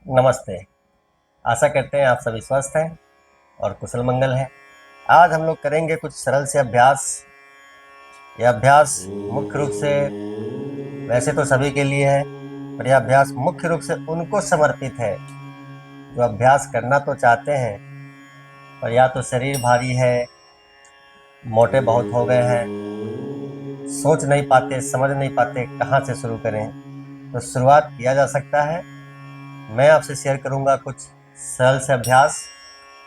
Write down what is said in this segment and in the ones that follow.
नमस्ते। आशा करते हैं आप सभी स्वस्थ हैं और कुशल मंगल हैं। आज हम लोग करेंगे कुछ सरल से अभ्यास। यह अभ्यास मुख्य रूप से वैसे तो सभी के लिए है, पर यह अभ्यास मुख्य रूप से उनको समर्पित है जो अभ्यास करना तो चाहते हैं, पर या तो शरीर भारी है, मोटे बहुत हो गए हैं, सोच नहीं पाते, समझ नहीं पाते कहाँ से शुरू करें। तो शुरुआत किया जा सकता है। मैं आपसे शेयर करूंगा कुछ सरल से अभ्यास,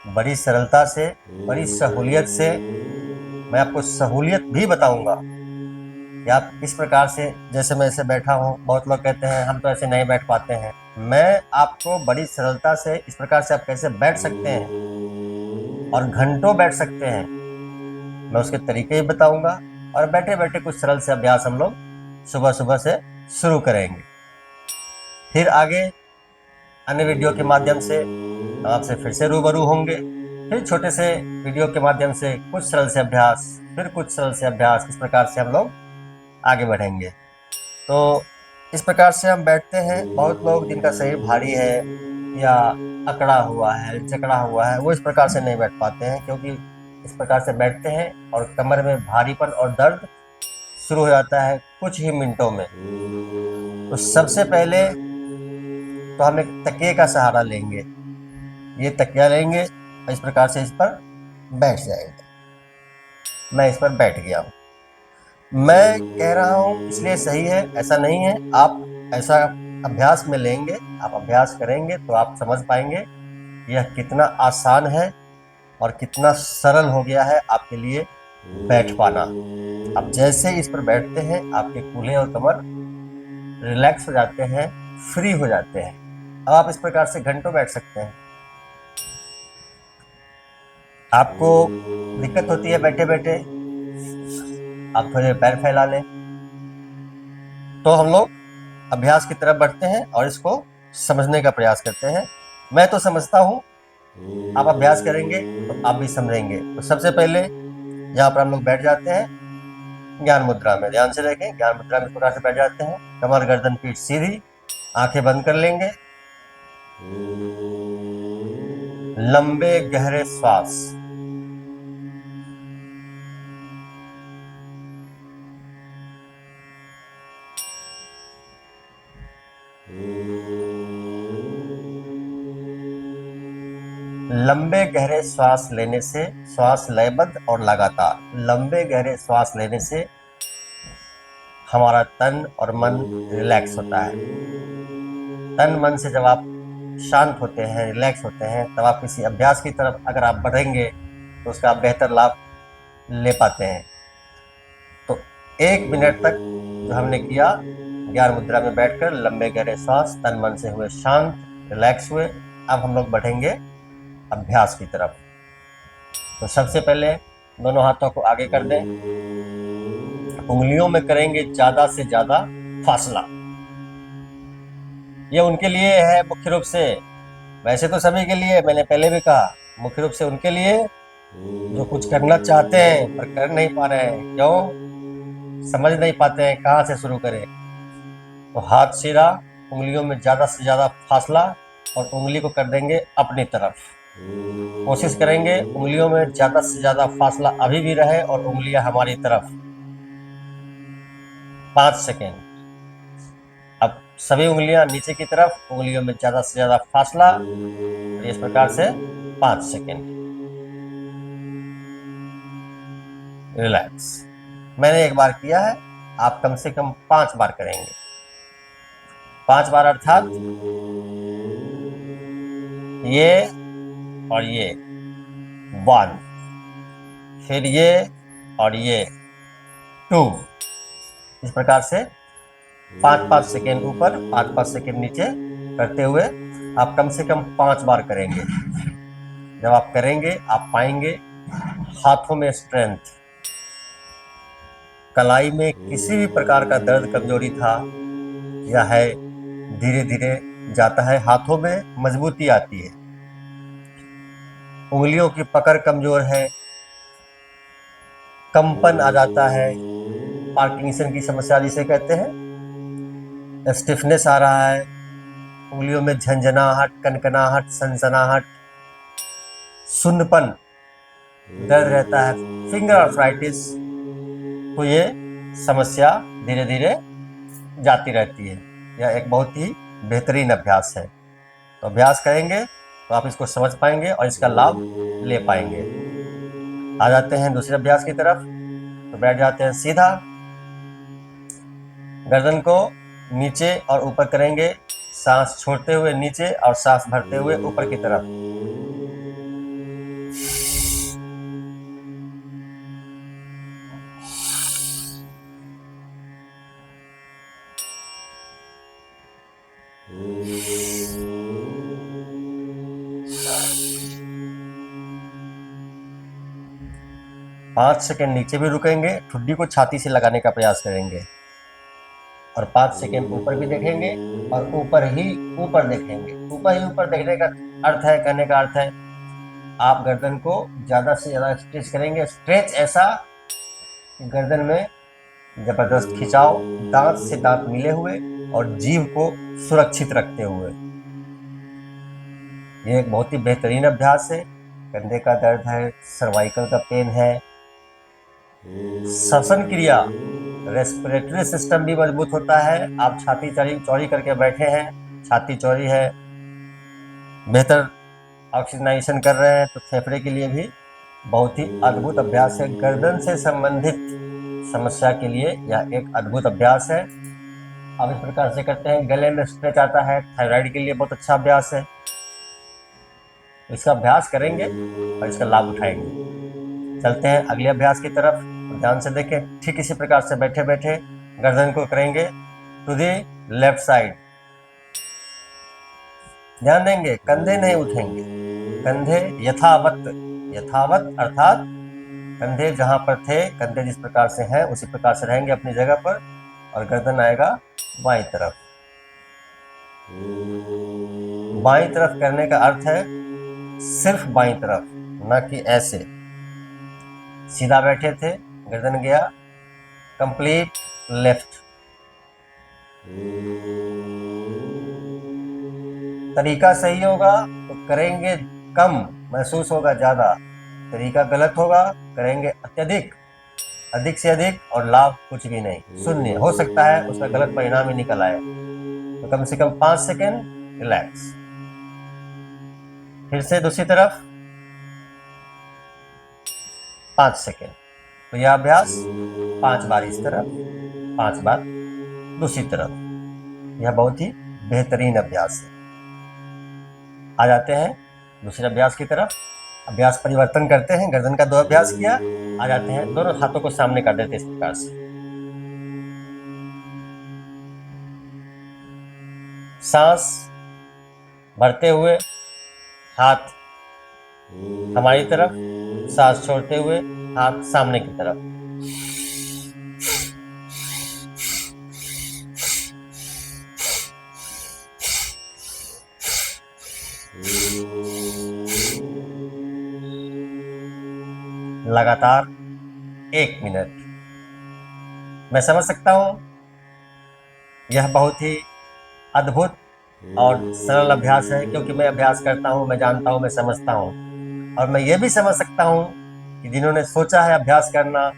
बड़ी सरलता से, बड़ी सहूलियत से। मैं आपको सहूलियत भी बताऊंगा कि आप इस प्रकार से, जैसे मैं ऐसे बैठा हूँ, बहुत लोग कहते हैं हम तो ऐसे नहीं बैठ पाते हैं। मैं आपको बड़ी सरलता से इस प्रकार से आप कैसे बैठ सकते हैं और घंटों बैठ सकते हैं, मैं उसके तरीके भी बताऊंगा। और बैठे बैठे कुछ सरल से अभ्यास हम लोग सुबह सुबह से शुरू करेंगे। फिर आगे अन्य वीडियो के माध्यम से आपसे फिर से रूबरू होंगे। फिर छोटे से वीडियो के माध्यम से कुछ सरल से अभ्यास, फिर कुछ सरल से अभ्यास, इस प्रकार से हम लोग आगे बढ़ेंगे। तो इस प्रकार से हम बैठते हैं। बहुत लोग जिनका शरीर भारी है या अकड़ा हुआ है, जकड़ा हुआ है, वो इस प्रकार से नहीं बैठ पाते हैं, क्योंकि इस प्रकार से बैठते हैं और कमर में भारीपन और दर्द शुरू हो जाता है कुछ ही मिनटों में। तो सबसे पहले तो हम एक तकिए का सहारा लेंगे। ये तकिया लेंगे और इस प्रकार से इस पर बैठ जाएंगे। मैं इस पर बैठ गया हूँ। मैं कह रहा हूँ इसलिए सही है, ऐसा नहीं है। आप ऐसा अभ्यास में लेंगे, आप अभ्यास करेंगे तो आप समझ पाएंगे यह कितना आसान है और कितना सरल हो गया है आपके लिए बैठ पाना। आप जैसे इस पर बैठते हैं, आपके कूल्हे और कमर रिलैक्स हो जाते हैं, फ्री हो जाते हैं। अब आप इस प्रकार से घंटों बैठ सकते हैं। आपको दिक्कत होती है बैठे बैठे, आप थोड़े पैर फैला लें। तो हम लोग अभ्यास की तरफ बढ़ते हैं और इसको समझने का प्रयास करते हैं। मैं तो समझता हूं, आप अभ्यास करेंगे तो आप भी समझेंगे। तो सबसे पहले यहाँ पर हम लोग बैठ जाते हैं ज्ञान मुद्रा में। ध्यान से देखें, ज्ञान मुद्रा में इस प्रकार से बैठ जाते हैं। कमर गर्दन पीठ सीधी, आंखें बंद कर लेंगे। लंबे गहरे श्वास। लंबे गहरे श्वास लेने से श्वास लयबद्ध और लगातार, लंबे गहरे श्वास लेने से हमारा तन और मन रिलैक्स होता है। तन मन से जब आप शांत होते हैं, रिलैक्स होते हैं, तब आप किसी अभ्यास की तरफ अगर आप बढ़ेंगे तो उसका बेहतर लाभ ले पाते हैं। तो 1 मिनट तक जो हमने किया, ज्ञान मुद्रा में बैठकर लंबे गहरे श्वास, तन मन से हुए शांत, रिलैक्स हुए। अब हम लोग बढ़ेंगे अभ्यास की तरफ। तो सबसे पहले दोनों हाथों को आगे कर दें। उंगलियों में करेंगे ज्यादा से ज्यादा फासला। ये उनके लिए है मुख्य रूप से, वैसे तो सभी के लिए, मैंने पहले भी कहा, मुख्य रूप से उनके लिए जो कुछ करना चाहते हैं पर कर नहीं पा रहे हैं। क्यों? समझ नहीं पाते हैं कहाँ से शुरू करें। तो हाथ सीधा, उंगलियों में ज्यादा से ज्यादा फासला और उंगली को कर देंगे अपनी तरफ। कोशिश करेंगे उंगलियों में ज्यादा से ज्यादा फासला अभी भी रहे और उंगलियां हमारी तरफ। 5 सेकेंड। अब सभी उंगलियां नीचे की तरफ, उंगलियों में ज्यादा से ज्यादा फासला, और इस प्रकार से 5 सेकेंड रिलैक्स। मैंने एक बार किया है, आप कम से कम 5 बार करेंगे। 5 बार अर्थात ये और ये 1, फिर ये और ये 2, इस प्रकार से 5-5 सेकेंड ऊपर, 5-5 सेकेंड नीचे करते हुए आप कम से कम 5 बार करेंगे। जब आप करेंगे आप पाएंगे हाथों में स्ट्रेंथ, कलाई में किसी भी प्रकार का दर्द कमजोरी था या है, धीरे धीरे जाता है। हाथों में मजबूती आती है, उंगलियों की पकड़ कमजोर है, कंपन आ जाता है, पार्किंसन की समस्या जिसे कहते हैं, स्टिफनेस आ रहा है, उंगलियों में झंझनाहट, कनकनाहट, सनसनाहट, सुन्नपन, दर्द रहता है, फिंगर आर्थराइटिस, तो ये समस्या धीरे धीरे जाती रहती है। यह एक बहुत ही बेहतरीन अभ्यास है। तो अभ्यास करेंगे तो आप इसको समझ पाएंगे और इसका लाभ ले पाएंगे। आ जाते हैं दूसरे अभ्यास की तरफ। तो बैठ जाते हैं सीधा, गर्दन को नीचे और ऊपर करेंगे, सांस छोड़ते हुए नीचे और सांस भरते हुए ऊपर की तरफ। पाँच सेकेंड नीचे भी रुकेंगे, ठुड्डी को छाती से लगाने का प्रयास करेंगे और 5 सेकेंड ऊपर भी देखेंगे और ऊपर ही ऊपर देखेंगे। ऊपर ही ऊपर देखने का अर्थ है, कहने का अर्थ है आप गर्दन को ज्यादा से ज्यादा स्ट्रेच करेंगे। स्ट्रेच ऐसा कि गर्दन में जबरदस्त खिंचाव, दांत से दांत मिले हुए और जीभ को सुरक्षित रखते हुए। यह एक बहुत ही बेहतरीन अभ्यास है। कंधे का दर्द है, सर्वाइकल का पेन है, श्वसन क्रिया, रेस्पिरेटरी सिस्टम भी मजबूत होता है। आप छाती चौड़ी करके बैठे हैं, छाती चौड़ी है, बेहतर ऑक्सीजनाइजेशन कर रहे हैं, तो फेफड़े के लिए भी बहुत ही अद्भुत अभ्यास है। गर्दन से संबंधित समस्या के लिए यह एक अद्भुत अभ्यास है। आप इस प्रकार से करते हैं, गले में स्ट्रेच आता है, थायराइड के लिए बहुत अच्छा अभ्यास है। इसका अभ्यास करेंगे और इसका लाभ उठाएंगे। चलते हैं अगले अभ्यास की तरफ। ध्यान से देखें, ठीक इसी प्रकार से बैठे बैठे गर्दन को करेंगे टू दी लेफ्ट साइड। ध्यान देंगे, कंधे नहीं उठेंगे, कंधे यथावत, यथावत अर्थात कंधे जहां पर थे, कंधे जिस प्रकार से हैं उसी प्रकार से रहेंगे अपनी जगह पर, और गर्दन आएगा बाईं तरफ। बाईं तरफ करने का अर्थ है सिर्फ बाईं तरफ, ना कि ऐसे। सीधा बैठे थे, गर्दन गया कंप्लीट लेफ्ट। तरीका सही होगा तो करेंगे कम, महसूस होगा ज्यादा। तरीका गलत होगा, करेंगे अत्यधिक, अधिक से अधिक, और लाभ कुछ भी नहीं, शून्य। हो सकता है उसका गलत परिणाम ही निकल आए। तो कम से कम 5 सेकेंड रिलैक्स। फिर से दूसरी तरफ 5 सेकेंड। तो यह अभ्यास 5 बार इस तरफ, 5 बार दूसरी तरफ। यह बहुत ही बेहतरीन अभ्यास है। आ जाते हैं दूसरे अभ्यास की तरफ। अभ्यास परिवर्तन करते हैं, गर्दन का 2 अभ्यास किया, आ जाते हैं दोनों हाथों को सामने कर देते इस प्रकार से। सांस भरते हुए हाथ हमारी तरफ, सांस छोड़ते हुए हाथ सामने की तरफ। लगातार 1 मिनट। मैं समझ सकता हूं यह बहुत ही अद्भुत और सरल अभ्यास है, क्योंकि मैं अभ्यास करता हूं, मैं जानता हूं, मैं समझता हूं। और मैं ये भी समझ सकता हूं कि जिन्होंने सोचा है अभ्यास करना,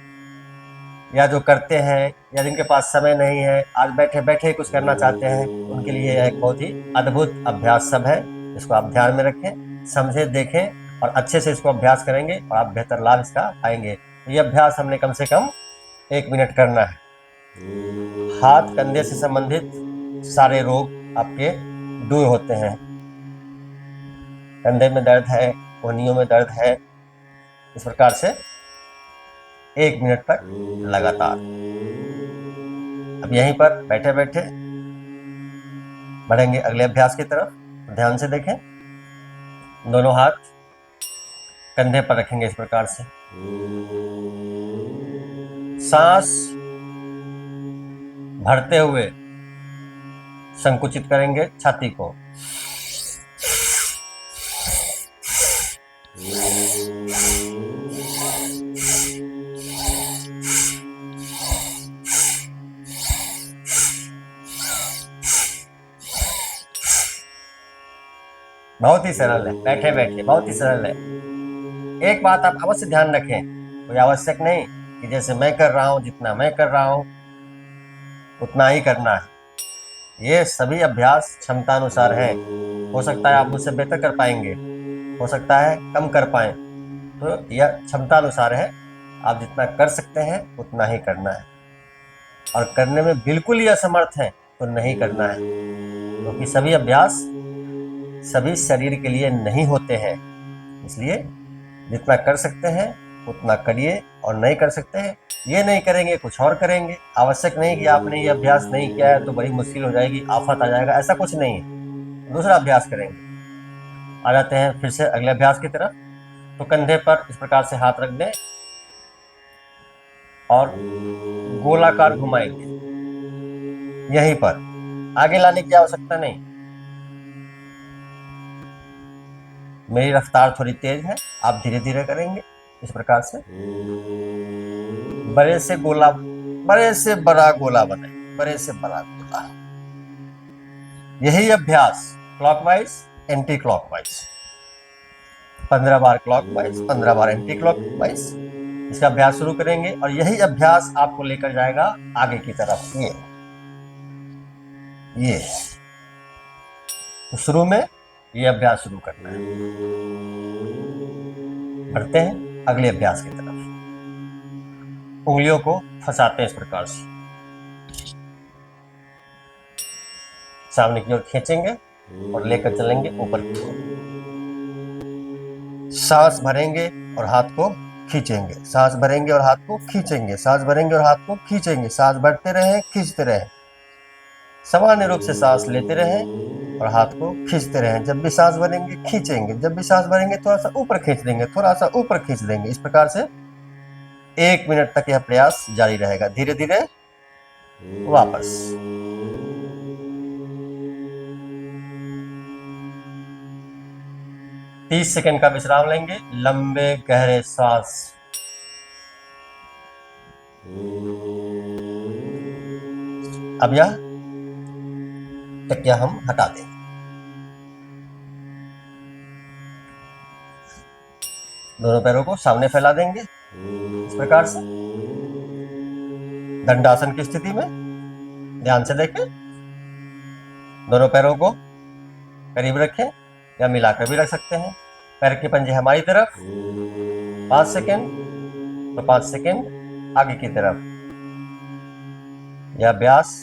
या जो करते हैं, या जिनके पास समय नहीं है, आज बैठे बैठे कुछ करना चाहते हैं, उनके लिए यह एक बहुत ही अद्भुत अभ्यास सब है। इसको आप ध्यान में रखें, समझें, देखें और अच्छे से इसको अभ्यास करेंगे और आप बेहतर लाभ इसका पाएंगे। तो ये अभ्यास हमने कम से कम 1 मिनट करना है। हाथ कंधे से संबंधित सारे रोग आपके दूर होते हैं। कंधे में दर्द है, कोहनियों में दर्द है, इस प्रकार से 1 मिनट तक लगातार। अब यहीं पर बैठे बैठे बढ़ेंगे अगले अभ्यास की तरफ। ध्यान से देखें, दोनों हाथ कंधे पर रखेंगे इस प्रकार से। सांस भरते हुए संकुचित करेंगे छाती को। बहुत ही सरल है, बैठे बैठे बहुत ही सरल है। एक बात आप अवश्य ध्यान रखें, कोई आवश्यक नहीं कि जैसे मैं कर रहा हूं, जितना मैं कर रहा हूं उतना ही करना है। ये सभी अभ्यास क्षमता अनुसार है। हो सकता है आप मुझसे बेहतर कर पाएंगे, हो सकता है कम कर पाए, तो यह क्षमता अनुसार है। आप जितना कर सकते हैं उतना ही करना है, और करने में बिल्कुल ही असमर्थ हैं तो नहीं करना है, क्योंकि सभी अभ्यास सभी शरीर के लिए नहीं होते हैं। इसलिए जितना कर सकते हैं उतना करिए, और नहीं कर सकते हैं ये नहीं करेंगे, कुछ और करेंगे। आवश्यक नहीं कि आपने ये अभ्यास नहीं किया है तो बड़ी मुश्किल हो जाएगी, आफत आ जाएगा, ऐसा कुछ नहीं है। दूसरा अभ्यास करेंगे। आ जाते हैं फिर से अगले अभ्यास की तरफ। तो कंधे पर इस प्रकार से हाथ रख दें और गोलाकार घुमाएंगे यहीं पर, आगे लाने की आवश्यकता नहीं। मेरी रफ्तार थोड़ी तेज है, आप धीरे धीरे करेंगे इस प्रकार से। बड़े से गोला, बड़े से बड़ा गोला बने, बड़े से बड़ा गोला। यही अभ्यास क्लॉकवाइज एंटी क्लॉकवाइज, 15 बार क्लॉकवाइज 15 बार एंटी क्लॉकवाइज, इसका अभ्यास शुरू करेंगे। और यही अभ्यास आपको लेकर जाएगा आगे की तरफ। ये तो शुरू में ये अभ्यास शुरू करना है। बढ़ते हैं अगले अभ्यास की तरफ। उंगलियों को फंसाते हैं इस प्रकार से, सामने की ओर खींचेंगे और लेकर चलेंगे ऊपर की ओर। सांस भरेंगे और हाथ को खींचेंगे, सांस भरेंगे और हाथ को खींचेंगे, सांस भरेंगे और हाथ को खींचेंगे। सांस भरते रहें, खींचते रहें, सामान्य रूप से सांस लेते रहें और हाथ को खींचते रहें। जब भी सांस भरेंगे खींचेंगे, जब भी सांस भरेंगे थोड़ा सा ऊपर खींच देंगे, थोड़ा सा ऊपर खींच देंगे। इस प्रकार से 1 मिनट तक यह प्रयास जारी रहेगा। धीरे धीरे वापस। तीस सेकंड का विश्राम लेंगे, लंबे गहरे सांस। अब यह तकिया हम हटा देंगे। दोनों पैरों को सामने फैला देंगे इस प्रकार से, दंडासन की स्थिति में। ध्यान से देखें, दोनों पैरों को करीब रखें या मिलाकर भी रख सकते हैं। पैर के पंजे हमारी तरफ, 5 सेकंड, तो 5 सेकंड आगे की तरफ। यह अभ्यास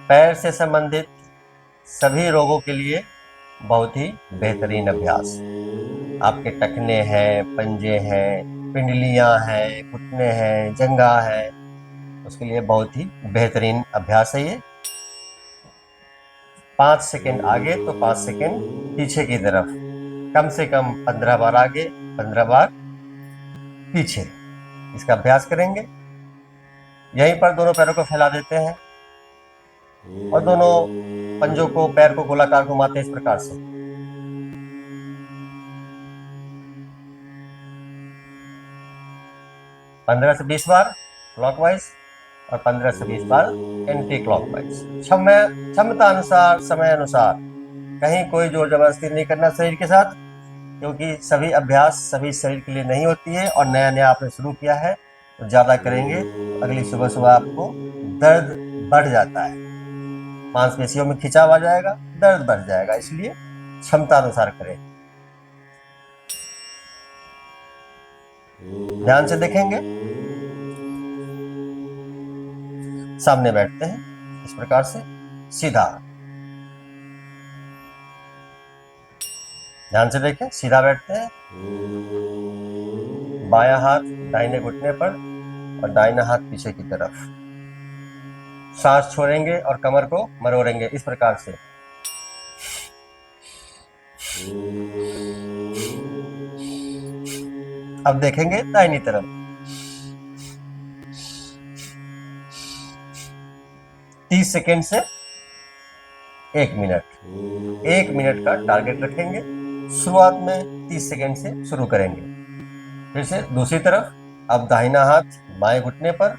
पैर से संबंधित सभी रोगों के लिए बहुत ही बेहतरीन अभ्यास। आपके टखने हैं, पंजे हैं, पिंडलियां हैं, घुटने हैं, जंघा है, उसके लिए बहुत ही बेहतरीन अभ्यास है ये। 5 सेकंड आगे तो 5 सेकंड पीछे की तरफ, कम से कम 15 बार आगे 15 बार पीछे। इसका अभ्यास करेंगे। यहीं पर दोनों पैरों को फैला देते हैं और दोनों पंजों को, पैर को गोलाकार घुमाते हैं इस प्रकार से। पंद्रह से 20 बार क्लॉकवाइज और 15 से 20 बार एंटी क्लॉकवाइज। क्षमता अनुसार, समय अनुसार, कहीं कोई जोर जबरदस्ती नहीं करना शरीर के साथ, क्योंकि सभी अभ्यास सभी शरीर के लिए नहीं होती है। और नया नया आपने शुरू किया है तो ज्यादा करेंगे तो अगली सुबह सुबह आपको दर्द बढ़ जाता है, मांसपेशियों में खिंचाव आ जाएगा, दर्द बढ़ जाएगा। इसलिए क्षमता अनुसार करें। ध्यान से देखेंगे, सामने बैठते हैं इस प्रकार से सीधा। ध्यान से देखें, सीधा बैठते हैं, बायां हाथ दाहिने घुटने पर और दाहिना हाथ पीछे की तरफ। सांस छोड़ेंगे और कमर को मरोड़ेंगे इस प्रकार से। अब देखेंगे दाहिनी तरफ। 30 सेकेंड से 1 मिनट, 1 मिनट का टारगेट रखेंगे। शुरुआत में 30 सेकेंड से शुरू करेंगे। फिर से दूसरी तरफ। अब दाहिना हाथ बाएं घुटने पर,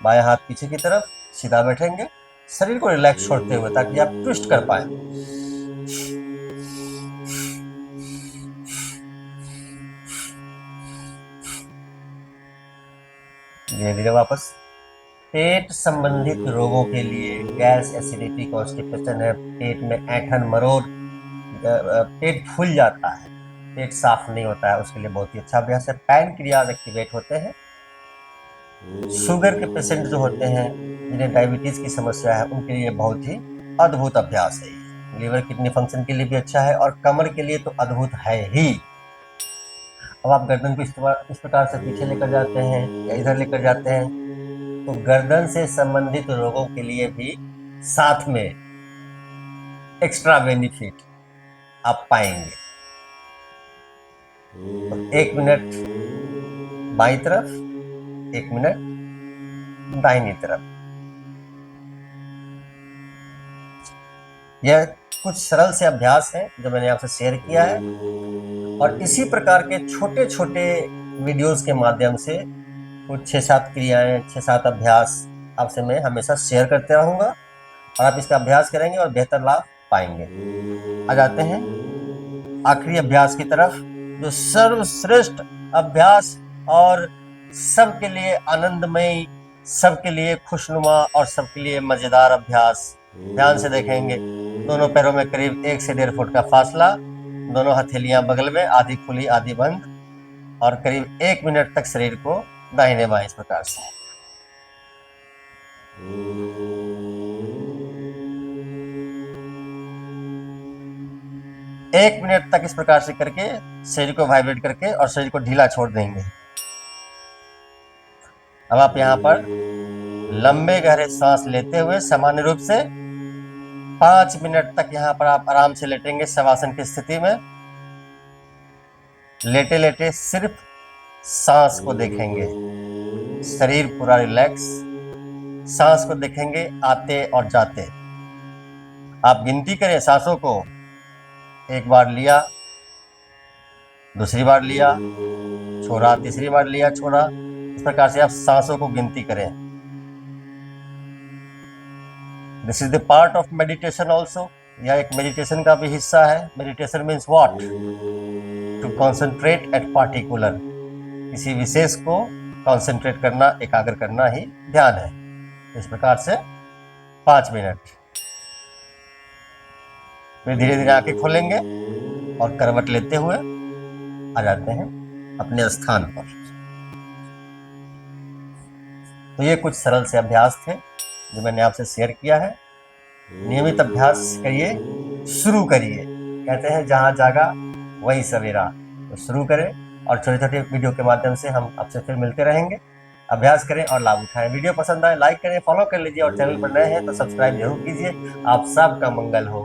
बायां हाथ पीछे की तरफ, सीधा बैठेंगे, शरीर को रिलैक्स छोड़ते हुए, ताकि आप ट्विस्ट कर पाए। धीरे धीरे वापस। पेट संबंधित रोगों के लिए, गैस, एसिडिटी, कॉन्स्टिपेशन है, पेट में ऐंठन, मरोड़, पेट फूल जाता है, पेट साफ नहीं होता है, उसके लिए बहुत ही अच्छा अभ्यास है। पैनक्रियाज एक्टिवेट होते हैं। शुगर के पेशेंट जो होते हैं, जिन्हें डायबिटीज की समस्या है, उनके लिए बहुत ही अद्भुत अभ्यास है ये। लीवर किडनी फंक्शन के लिए भी अच्छा है और कमर के लिए तो अद्भुत है ही। अब आप गर्दन को इस प्रकार से पीछे लेकर जाते हैं या इधर लेकर जाते हैं, तो गर्दन से संबंधित रोगों के लिए भी साथ में एक्स्ट्रा बेनिफिट आप पाएंगे। तो 1 मिनट बाईं तरफ, 1 मिनट दाहिनी तरफ। यह कुछ सरल से अभ्यास हैं जो मैंने आपसे शेयर किया है, और इसी प्रकार के छोटे छोटे वीडियोस के माध्यम से कुछ 6-7 क्रियाएं, 6-7 अभ्यास आपसे मैं हमेशा शेयर करते रहूंगा, और आप इसका अभ्यास करेंगे और बेहतर लाभ पाएंगे। आ जाते हैं आखिरी अभ्यास की तरफ, जो सर्वश्रेष्ठ अभ्यास और सबके लिए आनंदमय, सबके लिए खुशनुमा और सबके लिए मजेदार अभ्यास। ध्यान से देखेंगे, दोनों पैरों में करीब 1 से 1.5 फुट का फासला, दोनों हथेलियां बगल में, आधी खुली आधी बंद, और करीब 1 मिनट तक शरीर को दाहिने बाएं इस प्रकार से। एक मिनट तक इस प्रकार से करके शरीर को वाइब्रेट करके और शरीर को ढीला छोड़ देंगे। अब आप यहाँ पर लंबे गहरे सांस लेते हुए सामान्य रूप से 5 मिनट तक यहाँ पर आप आराम से लेटेंगे शवासन की स्थिति में। लेटे लेटे सिर्फ सांस को देखेंगे, शरीर पूरा रिलैक्स, सांस को देखेंगे आते और जाते। आप गिनती करें सांसों को, 1 बार लिया, दूसरी बार लिया, छोड़ा, तीसरी बार लिया, छोड़ा। इस प्रकार से आप सांसों को गिनती करें। This is the part of meditation also. यह एक मेडिटेशन का भी हिस्सा है। Meditation means what? To concentrate at particular, किसी विशेष को कॉन्सेंट्रेट करना, एकाग्र करना ही ध्यान है। इस प्रकार से 5 मिनट। फिर धीरे धीरे आंखें खोलेंगे और करवट लेते हुए आ जाते हैं अपने स्थान पर। तो ये कुछ सरल से अभ्यास थे जो मैंने आपसे शेयर किया है। नियमित अभ्यास करिए, शुरू करिए। कहते हैं जहां जागा वही सवेरा। तो शुरू करें और छोटे छोटे वीडियो के माध्यम से हम आपसे फिर मिलते रहेंगे। अभ्यास करें और लाभ उठाएं। वीडियो पसंद आए लाइक करें, फॉलो कर लीजिए, और चैनल पर नए हैं तो सब्सक्राइब जरूर कीजिए। आप सबका मंगल हो।